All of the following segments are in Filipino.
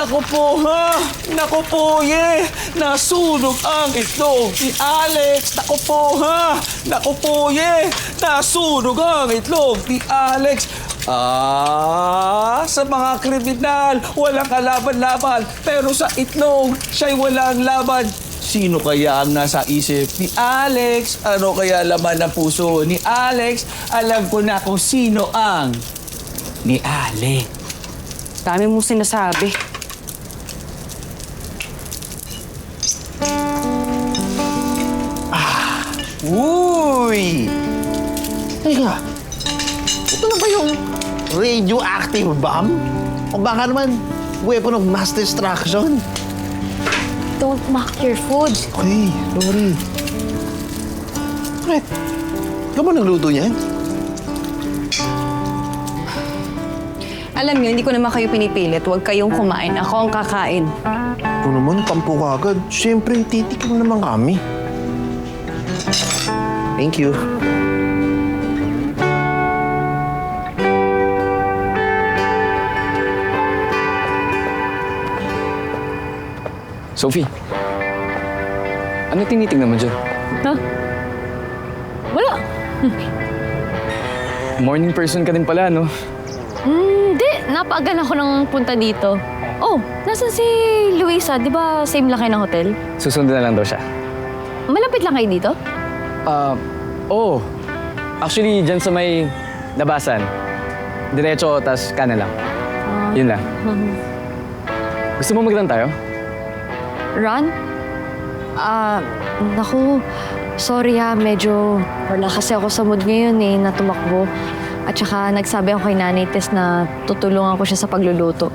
Naku po, ha? Naku po, ye! Nasunog ang itlog ni Alex! Naku po, ha? Naku po, ye! Nasunog ang itlog ni Alex! Sa mga kriminal, walang kalaban-laban. Pero sa itlog, siya'y walang laban. Sino kaya ang nasa isip ni Alex? Ano kaya laman ng puso ni Alex? Alam ko na kung sino ang ni Alex. Dami mong sinasabi. Uy! Teka, ito na ba yung radioactive bomb? O baka naman, weapon of mass destruction? Don't mock your food. Okay, sorry. Bakit? Ikaw ba nagluto niyan? Alam niyo, hindi ko naman kayo pinipilit. Huwag kayong kumain. Ako ang kakain. Ito naman, tampo ka agad. Siyempre, titikim naman kami. Thank you. Sophie, ano tinitingnan mo dyan? Ha? Wala. Morning person ka din pala, no? Hindi. Napaagan ako ng punta dito. Oh, nasan si Luisa? Di ba same lang kayo ng hotel? Susunod na lang daw siya. Malapit lang kayo dito? Oo. Actually, dyan sa may labasan. Diretso, tas kanan lang. Yun lang. Gusto mo mag-run tayo? Run? Naku, sorry ha, medyo wala kasi ako sa mood ngayon eh, na tumakbo. At saka nagsabi ako kay Nanay Tess na tutulungan ko siya sa pagluluto.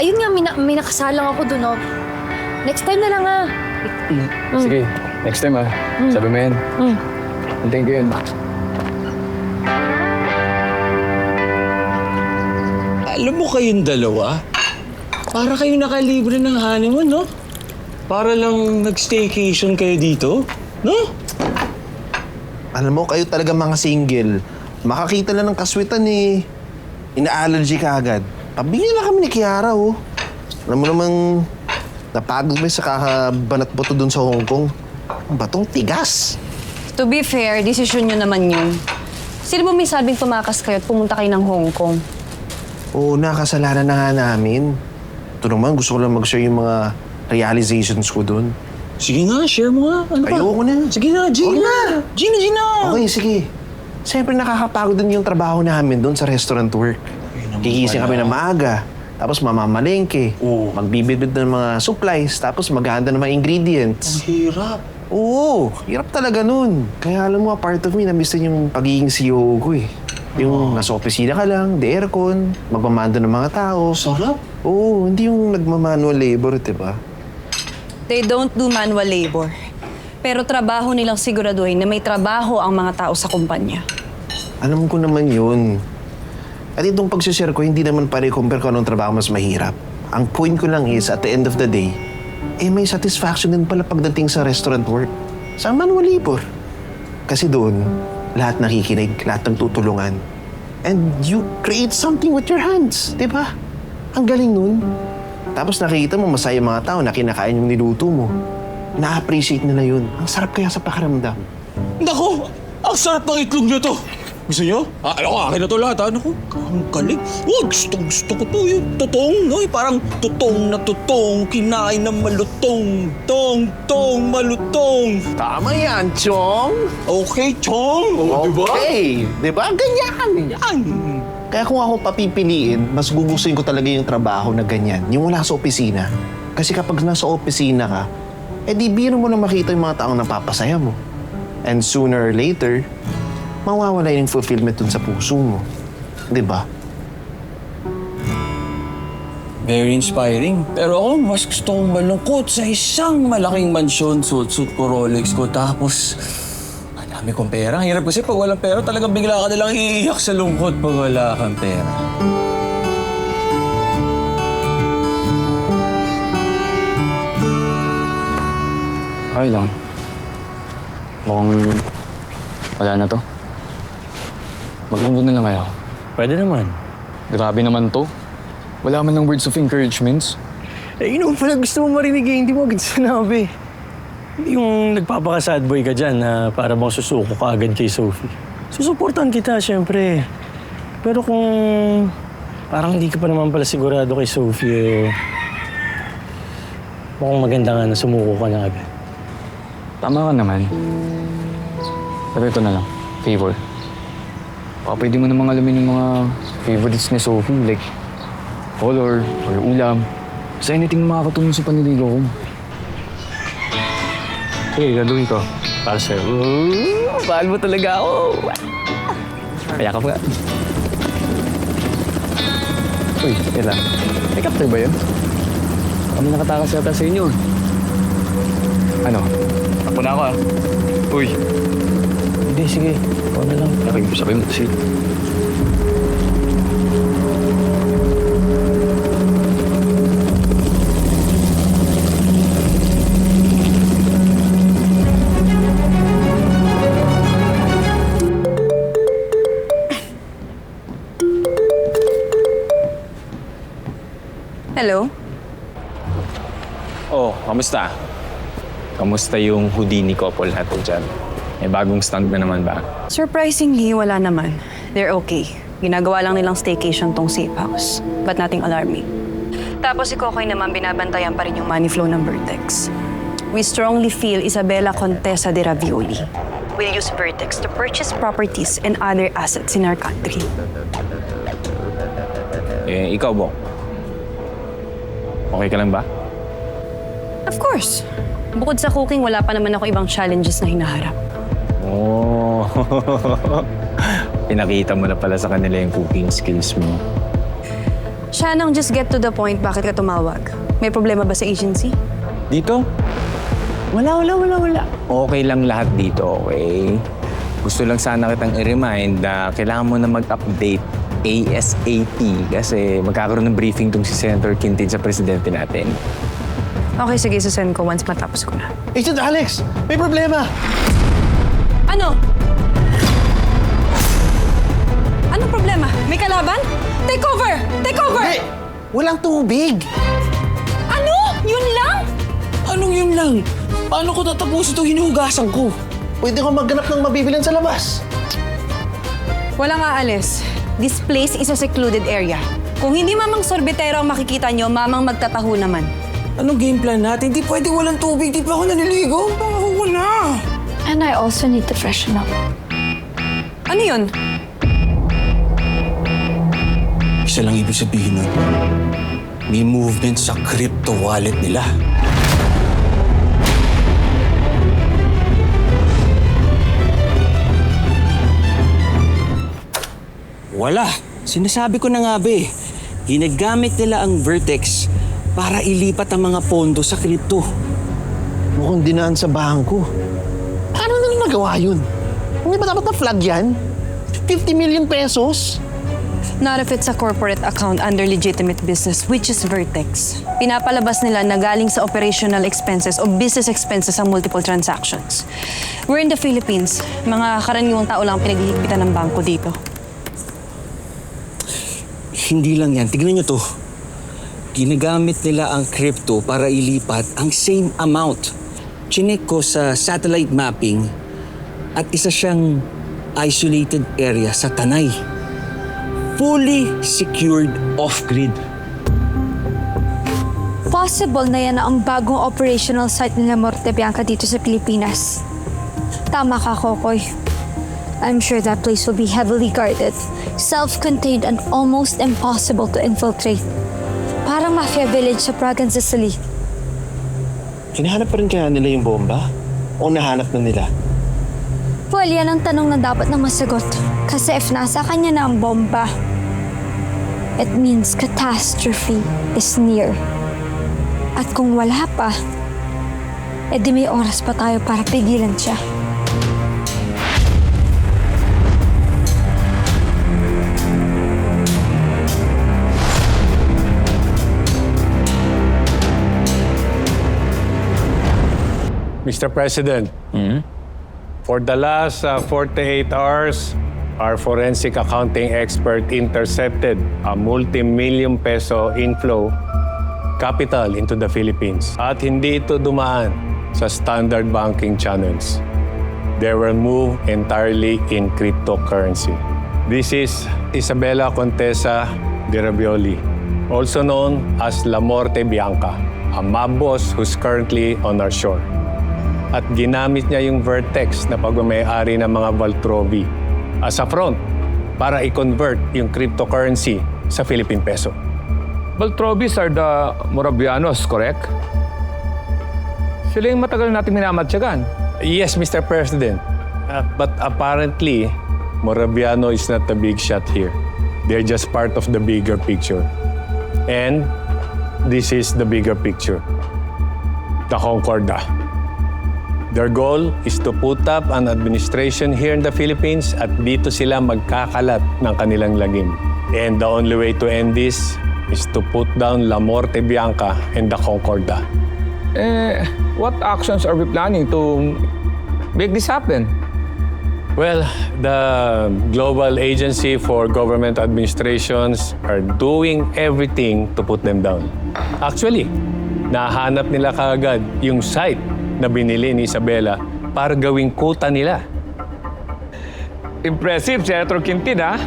Ayun nga, may nakasalang ako dun, oh. Next time na lang, ha. Sige, next time Sabi mo yan. Antayin ko yun. Alam mo kayong dalawa? Para kayong nakalibre ng honeymoon, no? Para lang nag-staycation kayo dito, no? Alam mo, kayo talaga mga single. Makakita lang ng kaswitan eh. Ina-allergy ka agad. Pabigyan lang kami ni Kiara, oh. Alam mo namang napagod mo sa kakabanat boto dun sa Hong Kong. Ang batong tigas. To be fair, desisyon nyo naman yun. Sino ba may sabing tumakas kayo at pumunta kayo ng Hong Kong? Oo, nakasalanan na nga namin. Ito naman, gusto ko lang mag-share yung mga realizations ko dun. Sige nga, share mo nga. Ano pa? Ayoko na. Sige na, Gina. Gina. Okay, sige. Siyempre nakakapagod din yung trabaho namin doon sa restaurant work. Kikising kami ng maaga, tapos mamamalengke, magbibidbid ng mga supplies, tapos maghahanda ng mga ingredients. Ang hirap. Oo, hirap talaga nun. Kaya alam mo, a part of me, na-miss din yung pagiging CEO ko eh. Yung nasa opisina ka lang, the aircon, magmamando ng mga tao. Sarap. Oo, hindi yung nagmamanual labor, diba? They don't do manual labor. Pero trabaho nilang siguraduhin na may trabaho ang mga tao sa kumpanya. Alam ko naman yun. At itong pagsishare ko, hindi naman pare-compare ko anong trabaho mas mahirap. Ang point ko lang is, at the end of the day, may satisfaction din pala pagdating sa restaurant work. Sa manual labor. Kasi doon, lahat nakikinig, lahat nagtutulungan. And you create something with your hands, di ba? Ang galing nun. Tapos nakikita mo, masaya mga tao na kinakain yung niluto mo. Na-appreciate nila yun. Ang sarap kaya sa pakiramdam. Naku, ang sarap ng itlog nyo to. Gusto nyo? Alam ko, akin na to lahat, Naku, ang galing. Gusto ko to. Yung tutong, no? Parang tutong na tutong, kinain ng malutong. Tong, malutong. Tama yan, Chong. Okay, Chong. Okay. Diba? Ganyan. Yan. Kaya kung ako papipiliin, mas gugustuhin ko talaga yung trabaho na ganyan. Yung wala sa opisina. Kasi kapag nasa opisina ka, di biro mo na makita yung mga taong napapasaya mo. And sooner or later, mawawala yung fulfillment dun sa puso mo. Di ba? Very inspiring. Pero ako, mas gusto kong malungkot sa isang malaking mansyon. Suit ko, Rolex ko. Tapos, ang dami kong pera. Ang hirap kasi pag walang pera, talagang bigla ka nalang iiyak sa lungkot pag wala kang pera. Okay lang. Mukhang wala na to. Mag-move na lang kayo. Pwede naman. Grabe naman to. Wala man ng words of encouragements. Eh, yun pala gusto mo marinig eh, hindi mo agad sinabi. Hindi yung nagpapaka-sad boy ka dyan na para bang susuko ka agad kay Sophie. Susuportahan kita, syempre. Pero kung parang hindi ka pa naman pala sigurado kay Sophie, eh, mukhang maganda nga na sumuko ka na agad. Tama ka naman. Pero ito na lang, favor. Baka pwede mo namang alamin yung mga favorites ni Sophie, like color or ulam. Sa anything na makakatulong sa paniligaw ko. Okay, gagawin ko. Para sa'yo. Mahal mo talaga ako. Kaya ka pa. Uy, teka lang. May capture ba yun? Kami nakatakas yata sa inyo. Ano? Takbo na ako ah. Uy. Hindi, sige. Ikaw na lang. Sabay mo kasi. Hello? Oh, kamusta? Kamusta yung Houdini couple natin dyan? May bagong stunt na naman ba? Surprisingly, wala naman. They're okay. Ginagawa lang nilang staycation tong safe house. But nothing alarming. Tapos si Kokoy naman binabantayan pa rin yung money flow ng Vertex. We strongly feel Isabela Contessa de Ravioli will use Vertex to purchase properties and other assets in our country. Eh, ikaw, Bong? Okay ka lang ba? Of course. Bukod sa cooking, wala pa naman ako ibang challenges na hinaharap. Oh, pinakita mo na pala sa kanila yung cooking skills mo. Shanong, just get to the point. Bakit ka tumawag? May problema ba sa agency? Dito? Wala. Okay lang lahat dito, okay? Gusto lang sana kitang i-remind na kailangan mo na mag-update ASAP kasi magkakaroon ng briefing tong si Senator Quintin sa presidente natin. Okay, sige, susend ko once matapos ko na. Agent Alex, may problema. Ano? Anong problema? May kalaban? Take over! Take over! Hey, walang tubig. Ano? Yun lang? Anong yun lang? Paano ko tatapusin itong hinuhugasan ko? Pwede ko magganap ng mabibilan sa labas. Walang aalis. This place is a secluded area. Kung hindi mamang sorbetero ang makikita nyo, mamang magtataho naman. Anong game plan natin? Di pwede walang tubig. Di pa ako naniligo. Baka wala. And I also need to freshen up. Ano yun? Isa lang ibig sabihin nun. May movement sa crypto wallet nila. Wala. Sinasabi ko na nga be. Ginagamit nila ang Vertex para ilipat ang mga pondo sa crypto. Mukhang dinaan sa bangko. Paano nila nagawa yun? Hindi ba dapat na-flag yan? 50 million pesos? Not if it's a corporate account under legitimate business, which is Vertex. Pinapalabas nila na galing sa operational expenses o business expenses ang multiple transactions. We're in the Philippines. Mga karaniwang tao lang pinaghihigpitan ng bangko dito. Hindi lang yan. Tignan nyo to. Ginagamit nila ang crypto para ilipat ang same amount. Chinek ko sa satellite mapping at isa siyang isolated area sa Tanay. Fully secured off-grid. Possible na yan ang bagong operational site nila Morte Bianca dito sa Pilipinas. Tama ka, Kokoy. I'm sure that place will be heavily guarded, self-contained and almost impossible to infiltrate. Parang mafia village sa Prague and Sicily. Hinahanap pa rin kaya nila yung bomba? O nahanap na nila? Well, yan ang tanong na dapat na masagot. Kasi if nasa kanya na ang bomba, it means catastrophe is near. At kung wala pa, edi may oras pa tayo para pigilan siya. Mr. President, for the last 48 hours, our forensic accounting expert intercepted a multi-million peso inflow capital into the Philippines at hindi ito dumaan sa standard banking channels. They were moved entirely in cryptocurrency. This is Isabela Contessa de Ravioli, also known as La Morte Bianca, a mob boss who's currently on our shore. At ginamit niya yung Vertex na pagmamayari ng mga Valtrovi as a front para i-convert yung cryptocurrency sa Philippine peso. Baltrobis are the Moravianos, correct? Sila yung matagal natin minamatyagan. Yes, Mr. President. But apparently, Moraviano is not the big shot here. They're just part of the bigger picture. And this is the bigger picture. The Concorda. Their goal is to put up an administration here in the Philippines at dito sila magkakalat ng kanilang lagim. And the only way to end this is to put down La Morte Bianca and the Concorda. What actions are we planning to make this happen? Well, the Global Agency for Government Administrations are doing everything to put them down. Actually, nahanap nila kaagad yung site na binili ni Isabela para gawing kuta nila. Impressive, Senator Quintin, ha?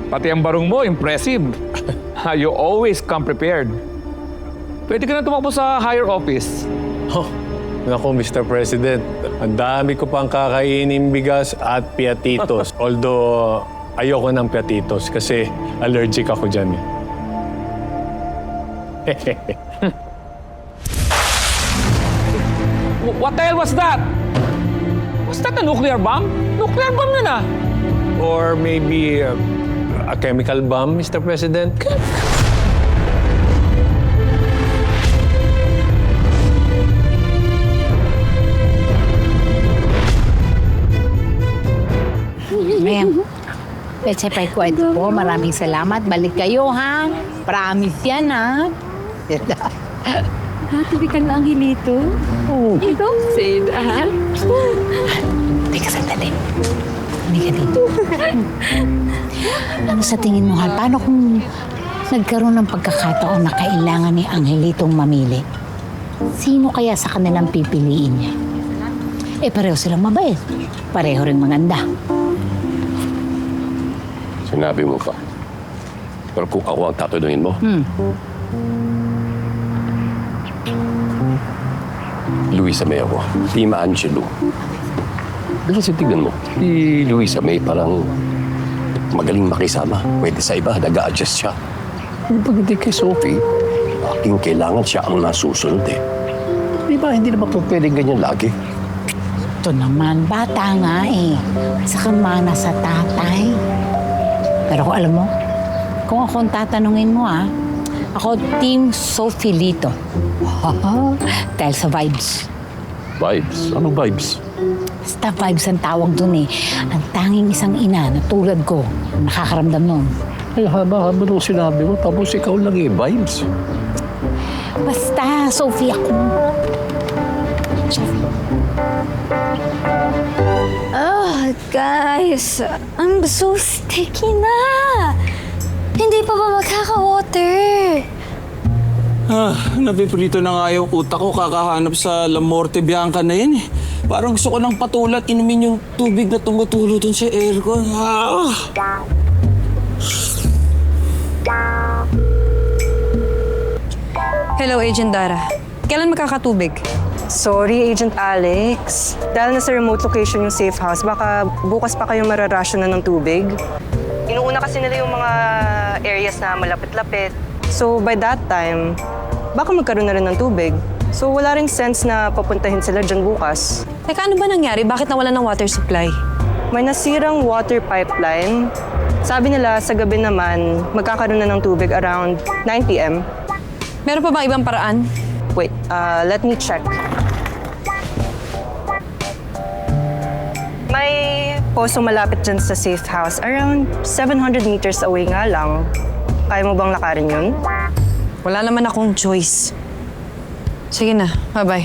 Pati ang barong mo, impressive. You always come prepared. Pwede ka na tumakbo sa higher office. Oh, naku, Mr. President, ang dami ko pang kakainin bigas at piatitos. Although, ayoko ng piatitos kasi allergic ako dyan eh. What the hell was that? Was that a nuclear bomb? Nuclear bomb yun, ah. Or maybe a chemical bomb, Mr. President? Ma'am, let's say kwento po. Maraming salamat. Balik kayo, ha? Promise yan, ha? Typical na ang hilito. Ito? Say that. Teka, sandali. Hindi ka dito. Ano sa tingin mo, Hal? Paano kung nagkaroon ng pagkakataon na kailangan ni Angelitong mamili? Sino kaya sa kanilang pipiliin niya? Pareho silang mabait. Pareho rin maganda. Sinabi mo pa. Pero kung ako ang tatanungin mo, Luisa May ako. Team Angelo. Kasi tignan mo, si Luisa May parang magaling makisama. Pwede sa iba, nag-a-adjust siya. Pag hindi kay Sophie, aking kailangan siya ang nasusunod eh. Di ba, hindi naman po pwedeng ganyan lagi. Ito naman, bata nga eh. Saka mana sa tatay. Pero kung alam mo, kung ako ang tatanungin mo ako Team Sophie Lito. Dahil sa vibes. Vibes? Anong vibes? Basta vibes ang tawag dun eh. Ang tanging isang ina na tulad ko, nakakaramdam nun. Ay, haba-haba nung sinabi mo, tapos ikaw lang vibes. Basta, Sophie ako. Sophie. Oh, guys. I'm so sticky na. Hindi pa ba magkaka-water? Napipilito na nga yung utak ko kakahanap sa La Morte Bianca na yan eh. Parang gusto ko ng patulat inumin yung tubig na tumutulo dun sa aircon. Hello, Agent Dara. Kailan makakatubig? Sorry, Agent Alex. Dahil nasa remote location yung safe house, baka bukas pa kayong mararasyon na ng tubig. Inuuna kasi nila yung mga areas na malapit-lapit. So by that time, baka magkaroon na rin ng tubig. So wala ring sense na papuntahin sila dyan bukas. Teka, ano ba nangyari? Bakit nawala ng water supply? May nasirang water pipeline. Sabi nila sa gabi naman, magkakaroon na ng tubig around 9 p.m. Meron pa bang ibang paraan? Wait, let me check. May poso malapit dyan sa safe house. Around 700 meters away nga lang. Kaya mo bang lakarin yun? Wala naman akong choice. Sige na, bye-bye.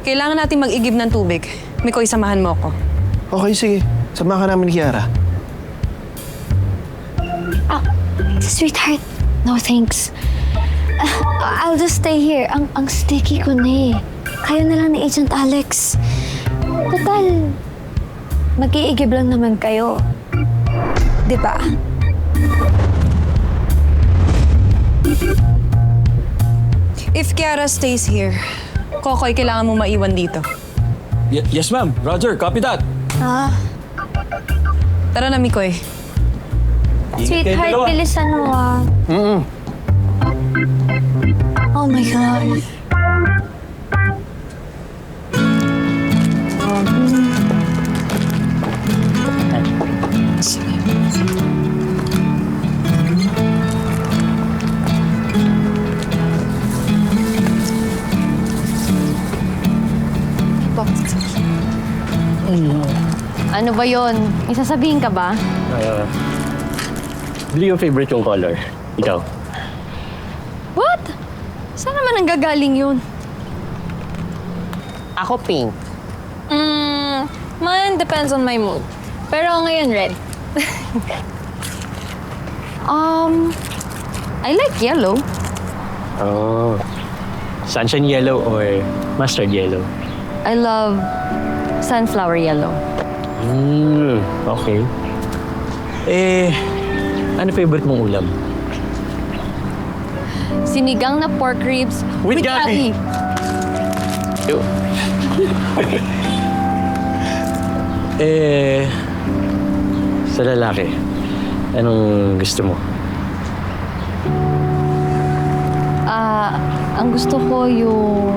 Kailangan natin mag-igib ng tubig. Mikoy, samahan mo ako. Okay, sige. Samahan ka namin ni Kiara. Sweetheart, No, thanks. I'll just stay here. Ang sticky ko na eh. Kaya na lang ni Agent Alex. Total, mag-iigib lang naman kayo. Di ba? If Kiara stays here, Kokoy, kailangan mo maiwan dito. Yes, ma'am. Roger, copy that. Ah, Tara na, Mikoy. sweetheart, bilisan mo ah. Oh my God. Ano ba yon? May sasabihin ka ba? Blue yung favorite kong color. Ikaw? What? Saan naman ang gagaling yun? Ako pink. Mine depends on my mood. Pero ngayon, red. I like yellow. Oh. Sunshine yellow or mustard yellow? I love sunflower yellow. Okay. Ano favorite mong ulam? Sinigang na pork ribs With with gabi. Sa lalaki, anong gusto mo? Ang gusto ko yung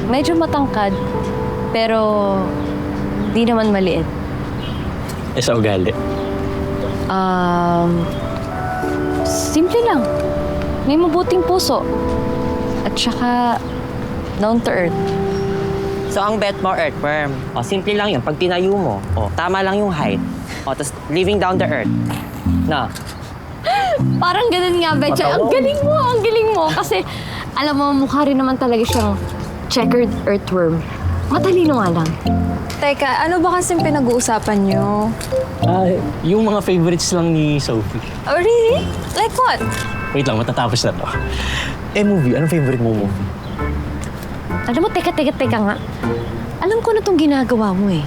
medyo matangkad, pero di naman maliit. Sa ugali. Simple lang. May mabuting puso. At saka, down to earth. So, ang bet mo, earthworm. O, simple lang yun. Pag tinayo mo, tama lang yung height. O, tapos living down the earth. Na? Parang ganun nga, Betcha. Ang galing mo. Kasi, alam mo, mukha rin naman talaga siyang checkered earthworm. Matalino nga lang. Teka, ano ba kasing pinag-uusapan niyo? Yung mga favorites lang ni Sophie. Oh, really? Like what? Wait lang, matatapos na to. Movie. Anong favorite mo movie? Alam mo, teka nga. Alam ko na itong ginagawa mo eh.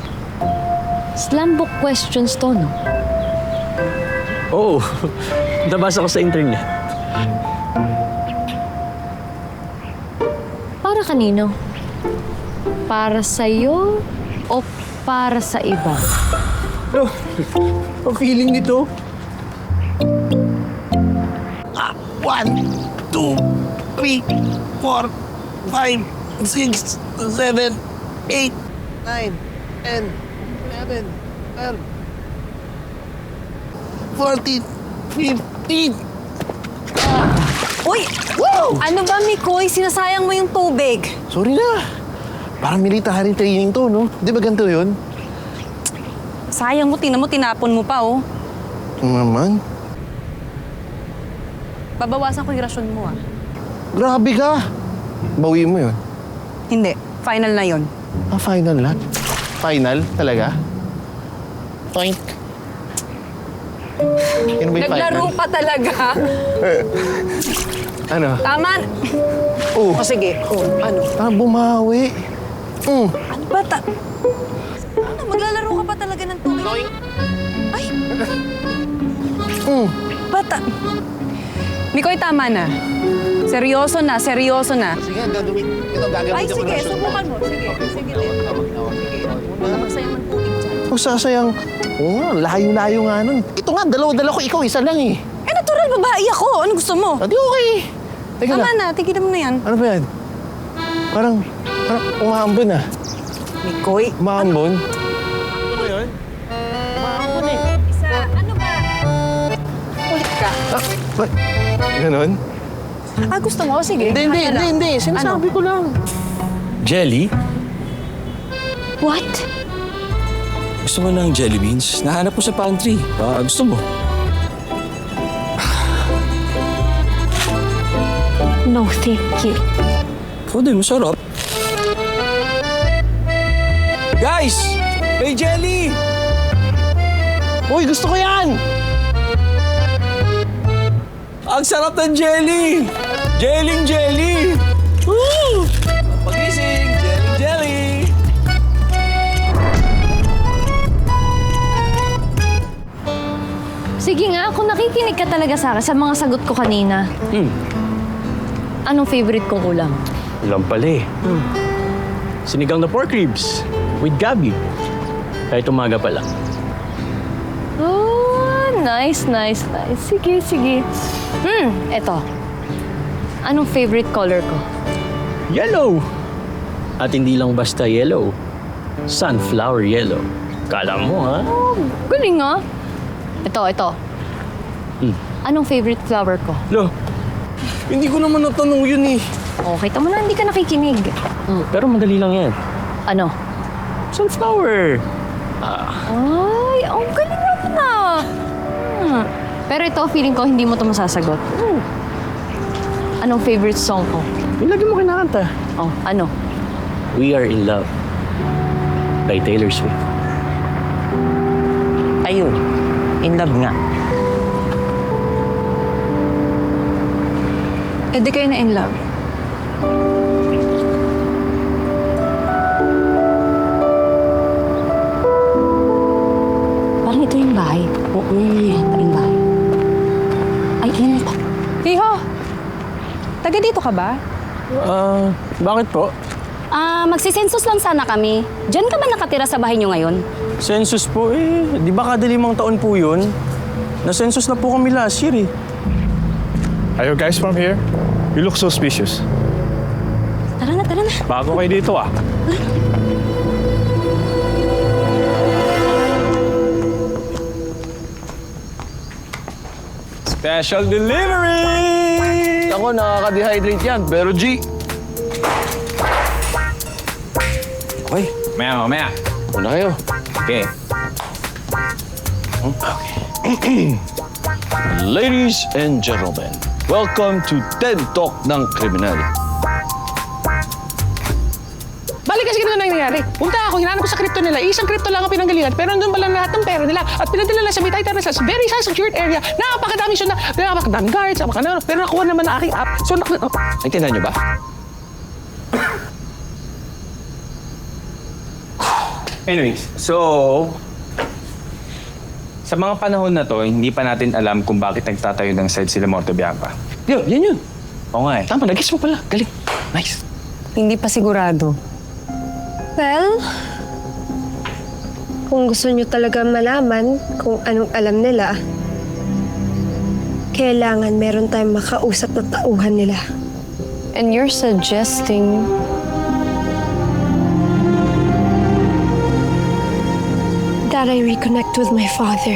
Slam book questions to, no? Oo. Nabasa ko sa internet. Para kanino? Para sa'yo o para sa iba? Ang feeling nito. 1, 2, 3, 4, 5, 6, 7, 8, 9, 10, 11, 12, 14, 15. Uy! Ano ba, Mikoy? Sinasayang mo yung tubig. Sorry na. Parang military training to, no? Di ba ganito yun? Sayang mo, tinapon mo pa, oh. Naman. Babawasan ko yung rasyon mo, ah. Grabe ka. Bawi mo yun. Hindi. Final na yon. Final na? Final? Talaga? Point. Yun ba yung Naglaro final? pa talaga. Ano? Tama. Oh. O sige. Ano? Bumawi. Ano ba? Ano? Maglalaro ka pa talaga ng tubig? Ay! Bata. Mikoy, tama na. Seryoso na. Sige, gagawin. Ito, gagawin Ay, ko sige. na. Subukan mo. Sige. Sige. Wala magsayang ng tubig dyan. Magsasayang. Oo nga, layo-layo nga nun. Ito nga, dalawa ko. Ikaw, isa lang eh. Natural, babae ako. Ano gusto mo? Adi, okay. Teka Tama lang. na. Tigilan mo na yan. Ano ba yan? Parang umahambon ah. Mikoy. Umahambon? Ano ba yun? Umahambon eh. Isa, ano ba? Ulit ka. Ba't? Ganon? Gusto mo? Sige. Hindi. Sinasabi ko lang. Jelly? What? Gusto mo ng jelly beans? Nahanap ko sa pantry. Gusto mo? No, thank you. Pwede, masarap. Guys! May jelly! Uy, gusto ko yan! Ang sarap ng jelly! Jelly! Woo! Pagising, jelly! Sige nga, kung nakikinig ka talaga sa akin sa mga sagot ko kanina. Anong favorite kong ulam? Ulam pala eh. Sinigang na pork ribs with gabi. Kahit umaga pa lang. Oh, nice. Sige. Eto. Anong favorite color ko? Yellow! At hindi lang basta yellow. Sunflower yellow. Kala mo, ha? Oh, galing nga. Ito. Anong favorite flower ko? Lo, hindi ko naman natanong yun eh. Okay, tama na, hindi ka nakikinig. Pero madali lang yan. Ano? Sunflower! Ay, ang galing naman ah. Pero ito, feeling ko hindi mo ito masasagot. Anong favorite song ko? Yung lagi mo kinakanta. Oh, ano? We Are in Love by Taylor Swift. Ayun. In love nga. Eh di kayo na in love. Parang ito yung bahay. Oo, ito yung bahay. Ay, yun ito. Hiho! Taga dito ka ba? Bakit po? Magsisensus lang sana kami. Diyan ka ba nakatira sa bahay niyo ngayon? Census po eh. Di ba kada 5 taon po yun? Na-census na po kami last year eh. Are you guys from here? You look suspicious. Tara na. Bago kayo dito ah. Special delivery! Ako, nakaka-dehydrate yan. Pero G... Hoy, mamaya. Una kayo. Okay. Ladies and gentlemen, welcome to TED Talk ng Kriminal. Balik kasi ganun ang nangyayari. Punta ako, hinanap ko sa crypto nila. Isang crypto lang ang pinanggalingan, pero nandun pala lahat ng pera nila. At pinadala nila sa Bitay Terraces, very high secured area. Napakadami siya napakadaming guards, pero nakuha naman na aking app. So, Naintindihan niyo ba? Anyways, so... Sa mga panahon na to, hindi pa natin alam kung bakit nagtatayo ng side sila Morte Bianca. Yan yun. Oo nga eh. Tama, nag-guess mo pala. Galing. Nice. Hindi pa sigurado. Well, kung gusto nyo talaga malaman kung anong alam nila, kailangan meron tayong makausap na tauhan nila. And you're suggesting... that I reconnect with my father.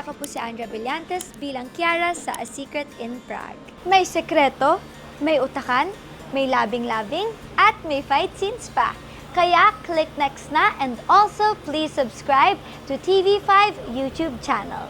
Ako po si Andrea Brillantes bilang Kiara sa A Secret in Prague. May sekreto, may utakan, may labing-labing, at may fight scenes pa. Kaya click next na and also please subscribe to TV5 YouTube channel.